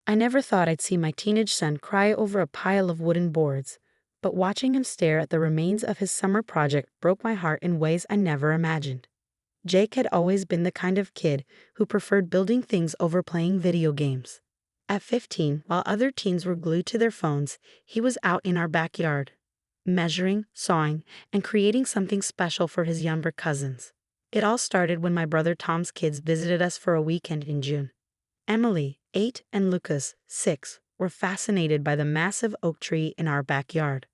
I never thought I'd see my teenage son cry over a pile of wooden boards, but watching him stare at the remains of his summer project broke my heart in ways I never imagined. Jake had always been the kind of kid who preferred building things over playing video games. At 15, while other teens were glued to their phones, he was out in our backyard, measuring, sawing, and creating something special for his younger cousins. It all started when my brother Tom's kids visited us for a weekend in June. Emily, 8, and Lucas, 6, were fascinated by the massive oak tree in our backyard.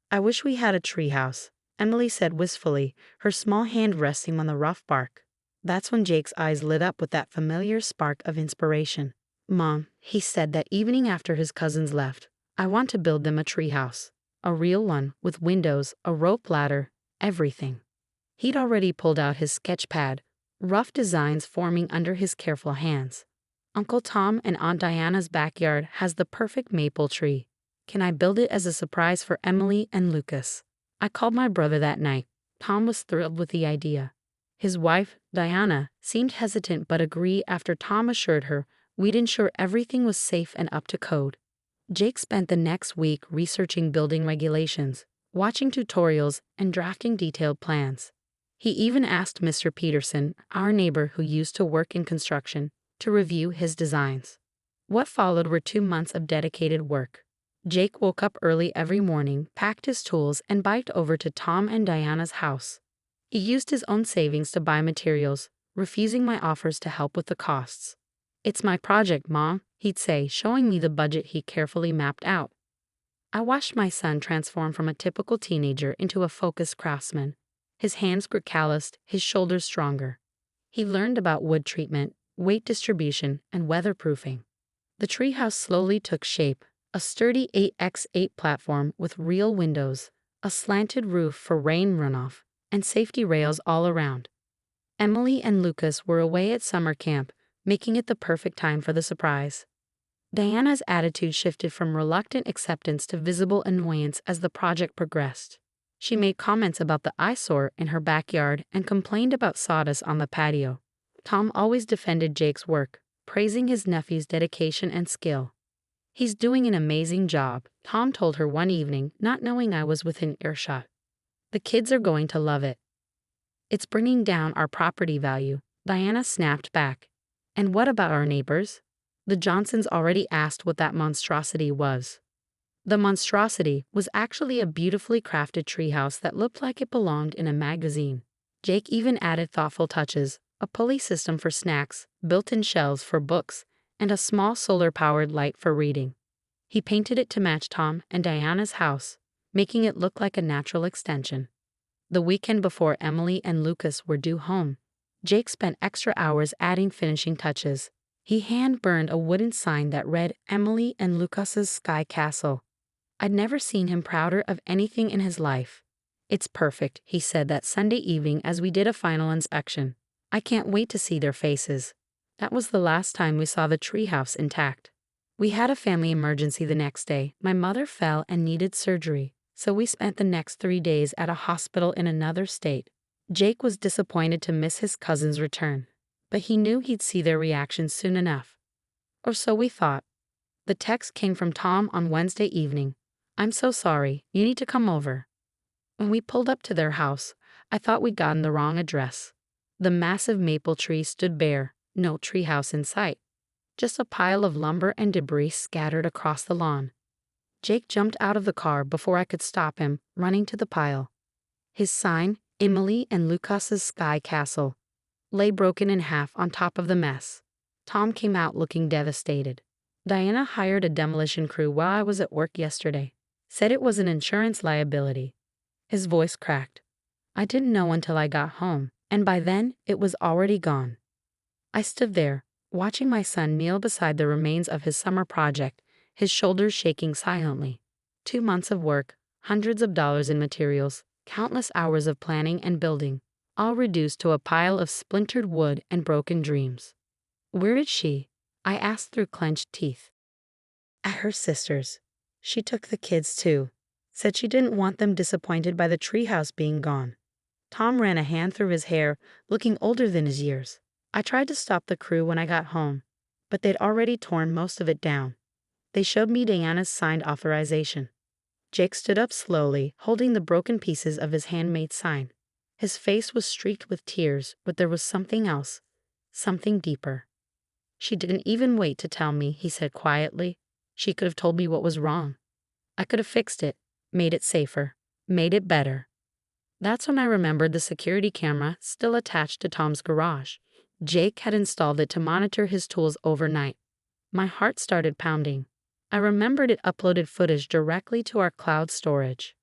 "I wish we had a treehouse," Emily said wistfully, her small hand resting on the rough bark. That's when Jake's eyes lit up with that familiar spark of inspiration. "Mom," he said that evening after his cousins left, "I want to build them a treehouse. A real one, with windows, a rope ladder, everything." He'd already pulled out his sketch pad, rough designs forming under his careful hands. "Uncle Tom and Aunt Diana's backyard has the perfect maple tree. Can I build it as a surprise for Emily and Lucas?" I called my brother that night. Tom was thrilled with the idea. His wife, Diana, seemed hesitant but agreed after Tom assured her we'd ensure everything was safe and up to code. Jake spent the next week researching building regulations, watching tutorials, and drafting detailed plans. He even asked Mr. Peterson, our neighbor who used to work in construction, to review his designs. What followed were 2 months of dedicated work. Jake woke up early every morning, packed his tools, and biked over to Tom and Diana's house. He used his own savings to buy materials, refusing my offers to help with the costs. "It's my project, Mom," he'd say, showing me the budget he carefully mapped out. I watched my son transform from a typical teenager into a focused craftsman. His hands grew calloused, his shoulders stronger. He learned about wood treatment, weight distribution, and weatherproofing. The treehouse slowly took shape, a sturdy 8x8 platform with real windows, a slanted roof for rain runoff, and safety rails all around. Emily and Lucas were away at summer camp, making it the perfect time for the surprise. Diana's attitude shifted from reluctant acceptance to visible annoyance as the project progressed. She made comments about the eyesore in her backyard and complained about sawdust on the patio. Tom always defended Jake's work, praising his nephew's dedication and skill. "He's doing an amazing job," Tom told her one evening, not knowing I was within earshot. "The kids are going to love it." "It's bringing down our property value," Diana snapped back. "And what about our neighbors?" The Johnsons already asked what that monstrosity was. The monstrosity was actually a beautifully crafted treehouse that looked like it belonged in a magazine. Jake even added thoughtful touches, a pulley system for snacks, built-in shelves for books, and a small solar-powered light for reading. He painted it to match Tom and Diana's house, making it look like a natural extension. The weekend before Emily and Lucas were due home, Jake spent extra hours adding finishing touches. He hand-burned a wooden sign that read "Emily and Lucas's Sky Castle." I'd never seen him prouder of anything in his life. "It's perfect," he said that Sunday evening as we did a final inspection. "I can't wait to see their faces." That was the last time we saw the treehouse intact. We had a family emergency the next day. My mother fell and needed surgery, so we spent the next 3 days at a hospital in another state. Jake was disappointed to miss his cousin's return, but he knew he'd see their reactions soon enough. Or so we thought. The text came from Tom on Wednesday evening. "I'm so sorry, you need to come over." When we pulled up to their house, I thought we'd gotten the wrong address. The massive maple tree stood bare, no treehouse in sight. Just a pile of lumber and debris scattered across the lawn. Jake jumped out of the car before I could stop him, running to the pile. His sign, "Emily and Lucas's Sky Castle," lay broken in half on top of the mess. Tom came out looking devastated. "Diana hired a demolition crew while I was at work yesterday. Said it was an insurance liability." His voice cracked. "I didn't know until I got home, and by then it was already gone." I stood there, watching my son kneel beside the remains of his summer project, his shoulders shaking silently. 2 months of work, hundreds of dollars in materials, countless hours of planning and building, all reduced to a pile of splintered wood and broken dreams. "Where is she?" I asked through clenched teeth. "At her sister's. She took the kids too. Said she didn't want them disappointed by the treehouse being gone." Tom ran a hand through his hair, looking older than his years. "I tried to stop the crew when I got home, but they'd already torn most of it down. They showed me Diana's signed authorization. Jake stood up slowly, holding the broken pieces of his handmade sign. His face was streaked with tears, but there was something else, something deeper. She didn't even wait to tell me, he said quietly. She could have told me what was wrong. I could have fixed it, made it safer, made it better. That's when I remembered the security camera still attached to Tom's garage. Jake had installed it to monitor his tools overnight. My heart started pounding. I remembered it uploaded footage directly to our cloud storage.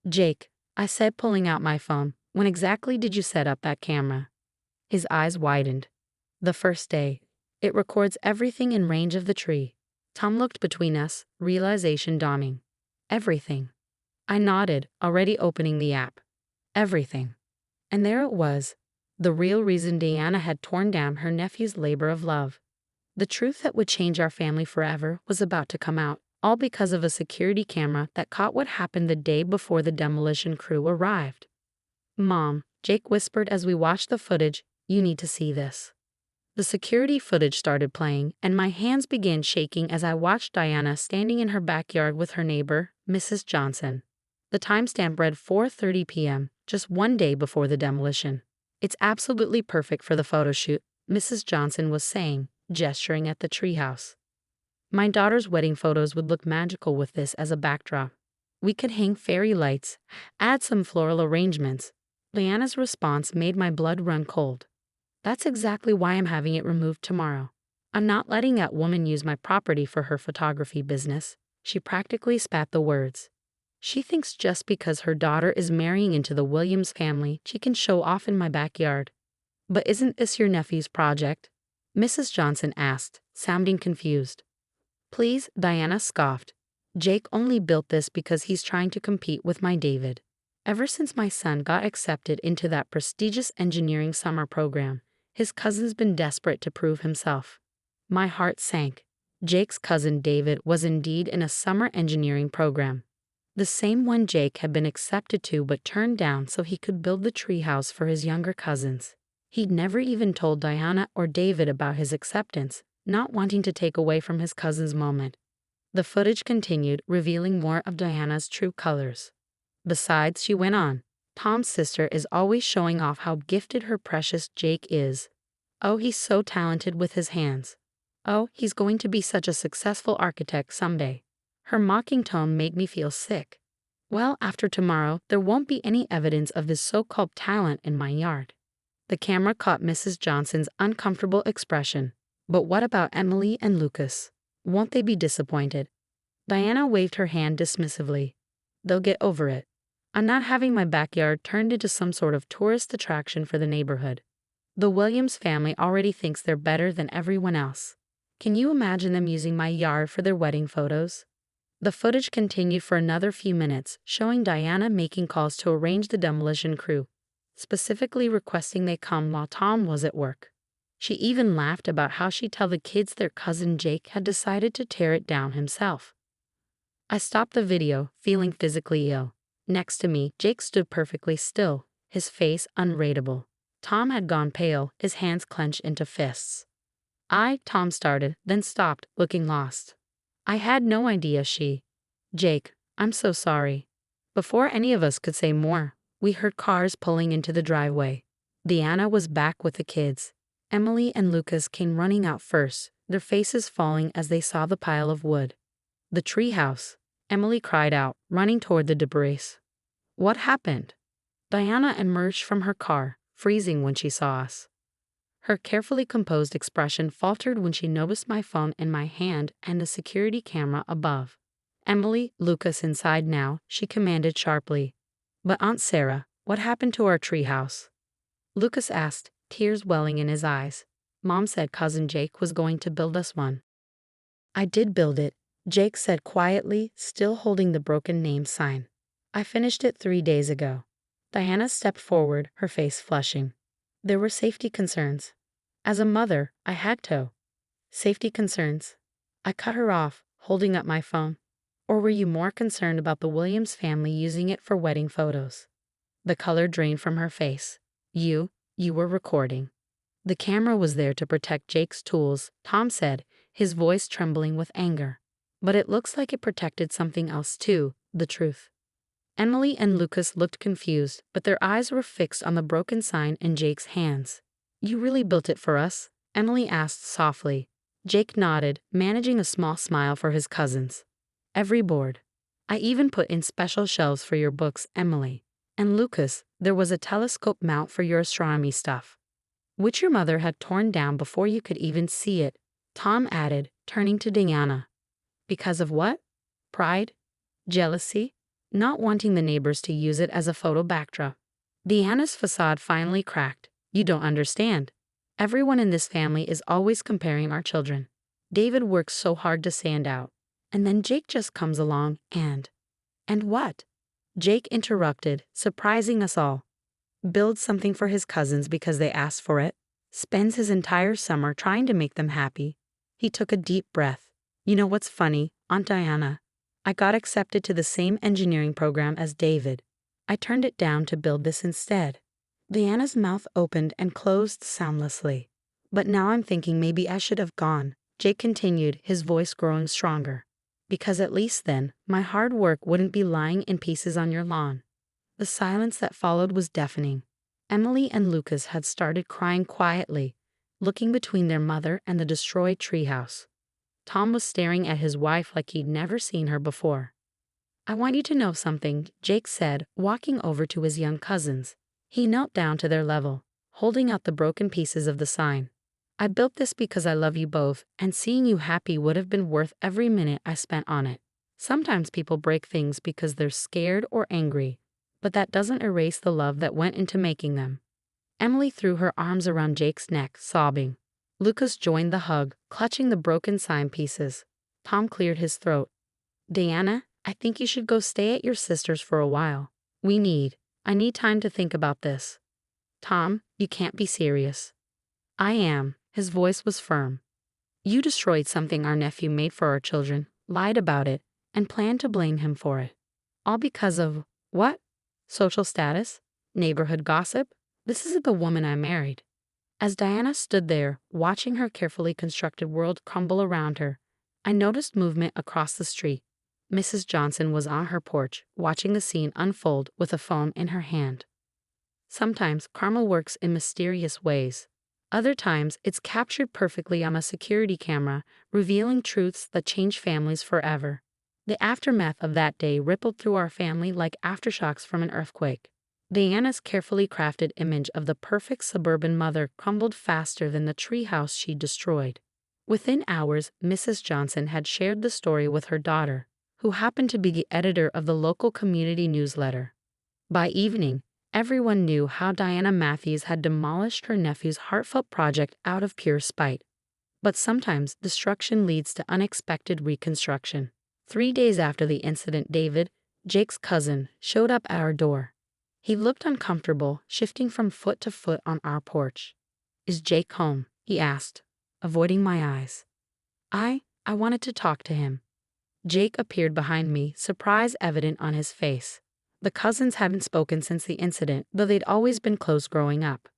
Jake, I said, pulling out my phone, when exactly did you set up that camera? His eyes widened. The first day. It records everything in range of the tree. Tom looked between us, realization dawning. Everything. I nodded, already opening the app. Everything. And there it was. The real reason Diana had torn down her nephew's labor of love. The truth that would change our family forever was about to come out, all because of a security camera that caught what happened the day before the demolition crew arrived. Mom, Jake whispered as we watched the footage, you need to see this. The security footage started playing, and my hands began shaking as I watched Diana standing in her backyard with her neighbor, Mrs. Johnson. The timestamp read 4:30 p.m., just one day before the demolition. It's absolutely perfect for the photo shoot, Mrs. Johnson was saying, gesturing at the treehouse. My daughter's wedding photos would look magical with this as a backdrop. We could hang fairy lights, add some floral arrangements. Diana's response made my blood run cold. That's exactly why I'm having it removed tomorrow. I'm not letting that woman use my property for her photography business. She practically spat the words. She thinks just because her daughter is marrying into the Williams family, she can show off in my backyard. But isn't this your nephew's project? Mrs. Johnson asked, sounding confused. Please, Diana scoffed. Jake only built this because he's trying to compete with my David. Ever since my son got accepted into that prestigious engineering summer program, his cousin's been desperate to prove himself. My heart sank. Jake's cousin David was indeed in a summer engineering program. The same one Jake had been accepted to but turned down so he could build the treehouse for his younger cousins. He'd never even told Diana or David about his acceptance, not wanting to take away from his cousin's moment. The footage continued, revealing more of Diana's true colors. Besides, she went on, Tom's sister is always showing off how gifted her precious Jake is. Oh, he's so talented with his hands. Oh, he's going to be such a successful architect someday. Her mocking tone made me feel sick. Well, after tomorrow, there won't be any evidence of his so-called talent in my yard. The camera caught Mrs. Johnson's uncomfortable expression. But what about Emily and Lucas? Won't they be disappointed? Diana waved her hand dismissively. They'll get over it. I'm not having my backyard turned into some sort of tourist attraction for the neighborhood. The Williams family already thinks they're better than everyone else. Can you imagine them using my yard for their wedding photos? The footage continued for another few minutes, showing Diana making calls to arrange the demolition crew, specifically requesting they come while Tom was at work. She even laughed about how she'd tell the kids their cousin Jake had decided to tear it down himself. I stopped the video, feeling physically ill. Next to me, Jake stood perfectly still, his face unreadable. Tom had gone pale, his hands clenched into fists. Tom started, then stopped, looking lost. I had no idea Jake, I'm so sorry. Before any of us could say more, we heard cars pulling into the driveway. Diana was back with the kids. Emily and Lucas came running out first, their faces falling as they saw the pile of wood. The treehouse, Emily cried out, running toward the debris. What happened? Diana emerged from her car, freezing when she saw us. Her carefully composed expression faltered when she noticed my phone in my hand and the security camera above. Emily, Lucas inside now, she commanded sharply. But Aunt Sarah, what happened to our treehouse? Lucas asked, tears welling in his eyes. Mom said cousin Jake was going to build us one. I did build it, Jake said quietly, still holding the broken name sign. I finished it 3 days ago. Diana stepped forward, her face flushing. There were safety concerns. As a mother, I had to. Safety concerns. I cut her off, holding up my phone. Or were you more concerned about the Williams family using it for wedding photos? The color drained from her face. You were recording. The camera was there to protect Jake's tools, Tom said, his voice trembling with anger. But it looks like it protected something else too, the truth. Emily and Lucas looked confused, but their eyes were fixed on the broken sign in Jake's hands. You really built it for us? Emily asked softly. Jake nodded, managing a small smile for his cousins. Every board. I even put in special shelves for your books, Emily. And Lucas, there was a telescope mount for your astronomy stuff, which your mother had torn down before you could even see it, Tom added, turning to Diana. Because of what? Pride? Jealousy? Not wanting the neighbors to use it as a photo backdrop. Diana's facade finally cracked. You don't understand. Everyone in this family is always comparing our children. David works so hard to stand out. And then Jake just comes along and what? Jake interrupted, surprising us all. Builds something for his cousins because they asked for it. Spends his entire summer trying to make them happy. He took a deep breath. You know what's funny, Aunt Diana? I got accepted to the same engineering program as David. I turned it down to build this instead. Diana's mouth opened and closed soundlessly. But now I'm thinking maybe I should have gone, Jake continued, his voice growing stronger. Because at least then, my hard work wouldn't be lying in pieces on your lawn. The silence that followed was deafening. Emily and Lucas had started crying quietly, looking between their mother and the destroyed treehouse. Tom was staring at his wife like he'd never seen her before. I want you to know something, Jake said, walking over to his young cousins. He knelt down to their level, holding out the broken pieces of the sign. I built this because I love you both, and seeing you happy would have been worth every minute I spent on it. Sometimes people break things because they're scared or angry, but that doesn't erase the love that went into making them. Emily threw her arms around Jake's neck, sobbing. Lucas joined the hug, clutching the broken sign pieces. Tom cleared his throat. Diana, I think you should go stay at your sister's for a while. I need time to think about this. Tom, you can't be serious. I am. His voice was firm. You destroyed something our nephew made for our children, lied about it, and planned to blame him for it. All because of, what? Social status? Neighborhood gossip? This isn't the woman I married. As Diana stood there, watching her carefully constructed world crumble around her, I noticed movement across the street. Mrs. Johnson was on her porch, watching the scene unfold with a phone in her hand. Sometimes karma works in mysterious ways. Other times, it's captured perfectly on a security camera, revealing truths that change families forever. The aftermath of that day rippled through our family like aftershocks from an earthquake. Diana's carefully crafted image of the perfect suburban mother crumbled faster than the treehouse she destroyed. Within hours, Mrs. Johnson had shared the story with her daughter, who happened to be the editor of the local community newsletter. By evening, everyone knew how Diana Matthews had demolished her nephew's heartfelt project out of pure spite. But sometimes destruction leads to unexpected reconstruction. 3 days after the incident, David, Jake's cousin, showed up at our door. He looked uncomfortable, shifting from foot to foot on our porch. Is Jake home? He asked, avoiding my eyes. I wanted to talk to him. Jake appeared behind me, surprise evident on his face. The cousins hadn't spoken since the incident, though they'd always been close growing up.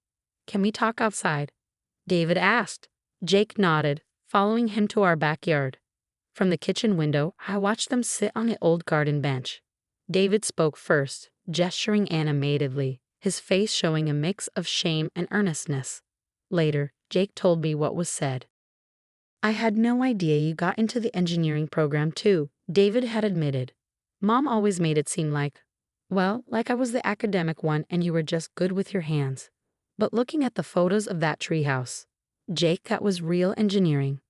Can we talk outside? David asked. Jake nodded, following him to our backyard. From the kitchen window, I watched them sit on the old garden bench. David spoke first, gesturing animatedly, his face showing a mix of shame and earnestness. Later, Jake told me what was said. I had no idea you got into the engineering program too, David had admitted. Mom always made it seem like I was the academic one and you were just good with your hands. But looking at the photos of that treehouse, Jake, that was real engineering.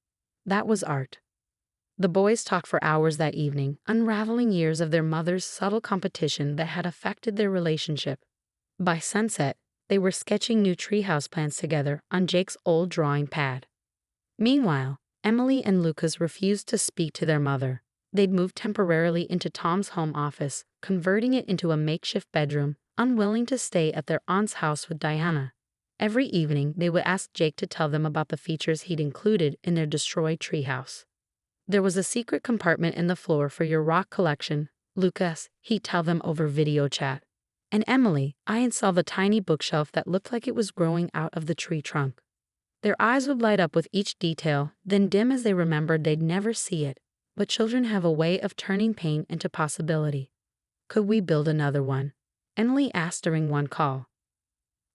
That was art. The boys talked for hours that evening, unraveling years of their mother's subtle competition that had affected their relationship. By sunset, they were sketching new treehouse plans together on Jake's old drawing pad. Meanwhile, Emily and Lucas refused to speak to their mother. They'd moved temporarily into Tom's home office, converting it into a makeshift bedroom, unwilling to stay at their aunt's house with Diana. Every evening, they would ask Jake to tell them about the features he'd included in their destroyed treehouse. There was a secret compartment in the floor for your rock collection, Lucas, he'd tell them over video chat. And Emily, I installed the tiny bookshelf that looked like it was growing out of the tree trunk. Their eyes would light up with each detail, then dim as they remembered they'd never see it. But children have a way of turning pain into possibility. Could we build another one? Emily asked during one call.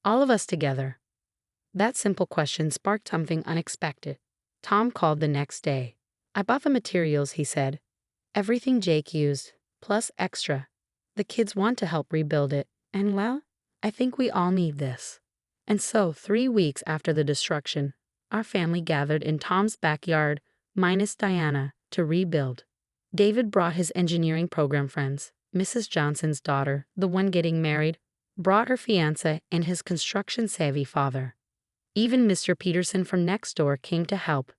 All of us together. That simple question sparked something unexpected. Tom called the next day. I bought the materials, he said. Everything Jake used, plus extra. The kids want to help rebuild it, and well, I think we all need this. And so, 3 weeks after the destruction, our family gathered in Tom's backyard, minus Diana, to rebuild. David brought his engineering program friends, Mrs. Johnson's daughter, the one getting married, brought her fiancé and his construction-savvy father. Even Mr. Peterson from next door came to help.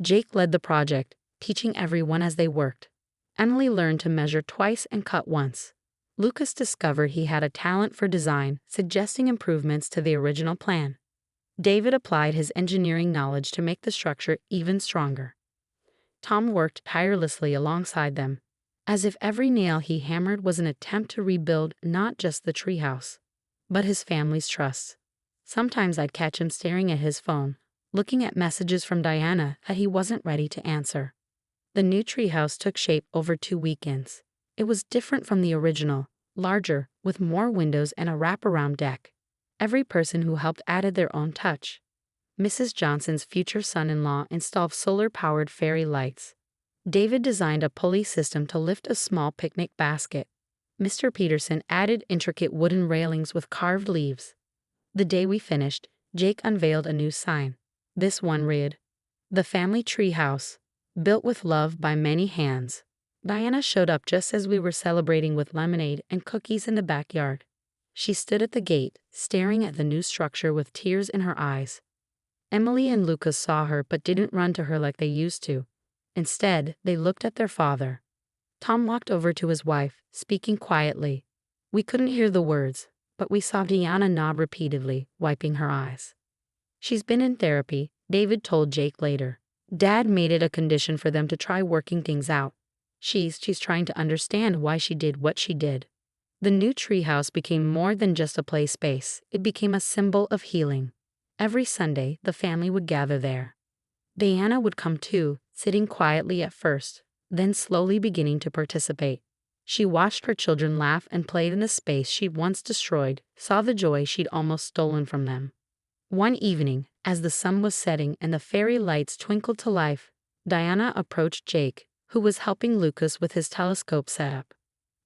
Jake led the project, teaching everyone as they worked. Emily learned to measure twice and cut once. Lucas discovered he had a talent for design, suggesting improvements to the original plan. David applied his engineering knowledge to make the structure even stronger. Tom worked tirelessly alongside them, as if every nail he hammered was an attempt to rebuild not just the treehouse, but his family's trust. Sometimes I'd catch him staring at his phone, looking at messages from Diana that he wasn't ready to answer. The new treehouse took shape over 2 weekends. It was different from the original, larger, with more windows and a wraparound deck. Every person who helped added their own touch. Mrs. Johnson's future son-in-law installed solar-powered fairy lights. David designed a pulley system to lift a small picnic basket. Mr. Peterson added intricate wooden railings with carved leaves. The day we finished, Jake unveiled a new sign. This one read, "The Family Treehouse, built with love by many hands." Diana showed up just as we were celebrating with lemonade and cookies in the backyard. She stood at the gate, staring at the new structure with tears in her eyes. Emily and Lucas saw her but didn't run to her like they used to. Instead, they looked at their father. Tom walked over to his wife, speaking quietly. We couldn't hear the words, but we saw Diana nod repeatedly, wiping her eyes. She's been in therapy, David told Jake later. Dad made it a condition for them to try working things out. She's trying to understand why she did what she did. The new treehouse became more than just a play space. It became a symbol of healing. Every Sunday, the family would gather there. Diana would come too, sitting quietly at first, then slowly beginning to participate. She watched her children laugh and play in the space she'd once destroyed, saw the joy she'd almost stolen from them. One evening, as the sun was setting and the fairy lights twinkled to life, Diana approached Jake, who was helping Lucas with his telescope setup.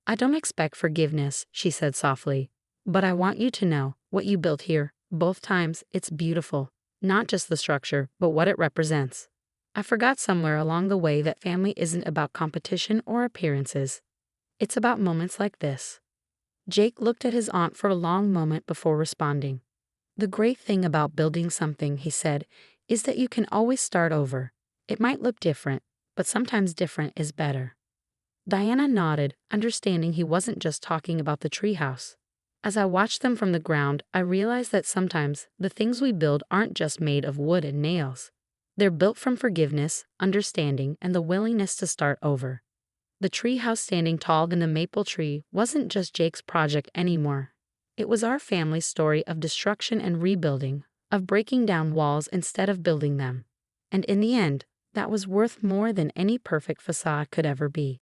I don't expect forgiveness, she said softly, but I want you to know what you built here. Both times, it's beautiful, not just the structure, but what it represents. I forgot somewhere along the way that family isn't about competition or appearances. It's about moments like this. Jake looked at his aunt for a long moment before responding. The great thing about building something, he said, is that you can always start over. It might look different, but sometimes different is better. Diana nodded, understanding he wasn't just talking about the treehouse. As I watched them from the ground, I realized that sometimes the things we build aren't just made of wood and nails. They're built from forgiveness, understanding, and the willingness to start over. The treehouse standing tall in the maple tree wasn't just Jake's project anymore. It was our family's story of destruction and rebuilding, of breaking down walls instead of building them. And in the end, that was worth more than any perfect facade could ever be.